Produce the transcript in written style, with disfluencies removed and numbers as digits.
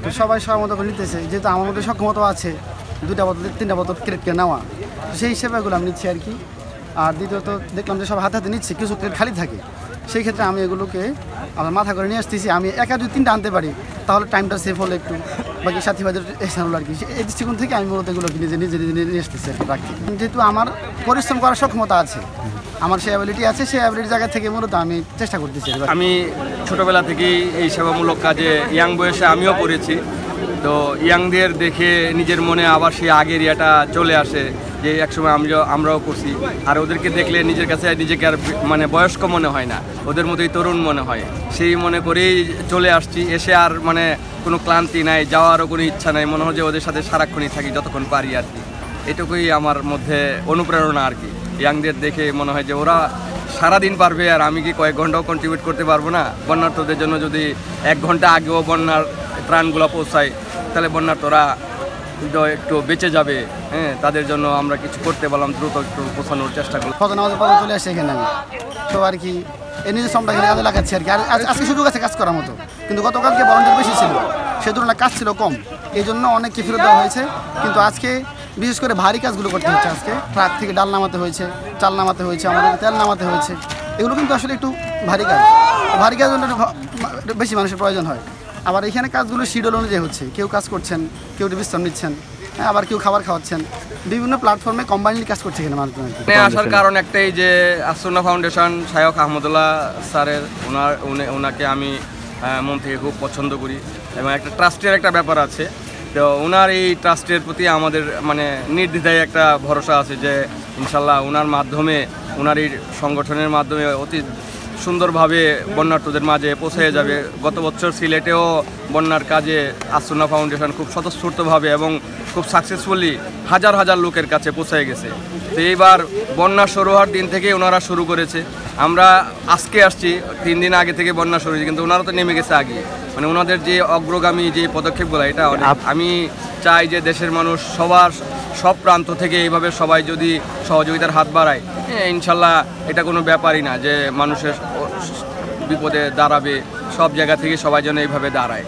তো সবাই সবার মতো করে নিতেছে, যেহেতু আমার মধ্যে সক্ষমতা আছে 2টা বোতল 3টা বোতল ক্রেট কিনে নেওয়া, তো সেই হিসেবে এগুলো আমি নিচ্ছি আর কি। আর দ্বিতীয়ত দেখলাম যে সব হাতে হাতে নিচ্ছে, কিছু ক্রেট খালি থাকে, সেই ক্ষেত্রে আমি এগুলোকে আমার মাথা করে নিয়ে আসতেছি। আমি একা যদি 3টা আনতে পারি তাহলে টাইমটা সেভ হলো একটু, বাকি সাথী ভাইদের এসে হলো আর কি। এই দৃষ্টিকোণ থেকে আমি মূলত এগুলোকে নিজে নিজে নিয়ে আসতেছি আর কি রাখতে। যেহেতু আমার পরিশ্রম করার সক্ষমতা আছে, আমার সেই অ্যাবিলিটি আছে, সেই অ্যাবিলিটির জায়গা থেকে মূলত আমি চেষ্টা করতেছি। আমি ছোটোবেলা থেকেই এই সেবামূলক কাজে ইয়াং বয়সে আমিও করেছি। তো ইয়াংদের দেখে নিজের মনে আবার সেই আগের ইয়েটা চলে আসে যে একসময় আমরাও করছি। আর ওদেরকে দেখলে নিজের কাছে নিজেকে আর মানে বয়স্ক মনে হয় না, ওদের মতোই তরুণ মনে হয়। সেই মনে করেই চলে আসছি, এসে আর মানে কোনো ক্লান্তি নাই, যাওয়ারও কোনো ইচ্ছা নাই, মনে হয় যে ওদের সাথে সারাক্ষণই থাকি যতক্ষণ পারি আর কি। এটুকুই আমার মধ্যে অনুপ্রেরণা আর কি। ইয়াংদের দেখে মনে হয় যে ওরা সারাদিন পারবে, আর আমি কি কয়েক ঘন্টাও কন্ট্রিবিউট করতে পারবো না? বন্যার্থদের জন্য যদি 1 ঘন্টা আগেও বন্যার ত্রাণগুলো পৌঁছায়, তাহলে বন্যার্থরা একটু বেঁচে যাবে। হ্যাঁ, তাদের জন্য আমরা কিছু করতে পারলাম, দ্রুত একটু পৌঁছানোর চেষ্টা করলাম। ফজর নামাজের পরে চলে আসে এখানে আমি, তো আর কি এই নিজের শ্রমটা এখানে কাজে লাগাচ্ছি আর কি। আর আজকে সুযোগ আছে কাজ করার মতো, কিন্তু গতকালকে ভলান্টিয়ার বেশি ছিল, সে তুলনায় কাজ ছিল কম, এই জন্য অনেককে ফেরত দেওয়া হয়েছে। কিন্তু আজকে বিশেষ করে ভারী কাজগুলো করতে হচ্ছে। আজকে ট্রাক থেকে ডাল নামাতে হয়েছে, চাল নামাতে হয়েছে, আমাদের তেল নামাতে হয়েছে। এগুলো কিন্তু আসলে একটু ভারী কাজ, ভারী কাজ বেশি মানুষের প্রয়োজন হয়। আবার এখানে কাজগুলো শিডিউল অনুযায়ী হচ্ছে, কেউ কাজ করছেন, কেউ বিশ্রাম নিচ্ছেন, আবার কেউ খাবার খাওয়াচ্ছেন, বিভিন্ন প্ল্যাটফর্মে কম্বাইনলি কাজ করছে এখানে মানুষজন। আসার কারণ একটাই যে আসুন্নাহ ফাউন্ডেশন শায়খ আহমদুল্লাহ স্যারের ওনাকে আমি মন থেকে খুব পছন্দ করি, এবং একটা ট্রাস্টের একটা ব্যাপার আছে। তো ওনার এই ট্রাস্টের প্রতি আমাদের মানে নির্দ্বিধায় একটা ভরসা আছে যে ইনশাল্লাহ ওনার মাধ্যমে, ওনার এই সংগঠনের মাধ্যমে অতি সুন্দরভাবে বন্যার্থদের মাঝে পৌঁছে যাবে। গত বছর সিলেটেও বন্যার কাজে আসুন্নাহ ফাউন্ডেশন খুব স্বতঃস্ফূর্তভাবে এবং খুব সাকসেসফুলি হাজার হাজার লোকের কাছে পৌঁছে গেছে। তো এইবার বন্যা শুরু হওয়ার দিন থেকে ওনারা শুরু করেছে, আমরা আজকে আসছি, 3 দিন আগে থেকে বন্যা শুরু হয়েছে, কিন্তু ওনারা তো নেমে গেছে আগে। মানে ওনাদের যে অগ্রগামী যে পদক্ষেপগুলো, এটা আমি চাই যে দেশের মানুষ সব প্রান্ত থেকে এইভাবে সবাই যদি সহযোগিতার হাত বাড়ায়, ইনশাল্লাহ এটা কোনো ব্যাপারই না যে মানুষের বিপদে দাঁড়াবে। সব জায়গা থেকে সবাই যেন এইভাবে দাঁড়ায়।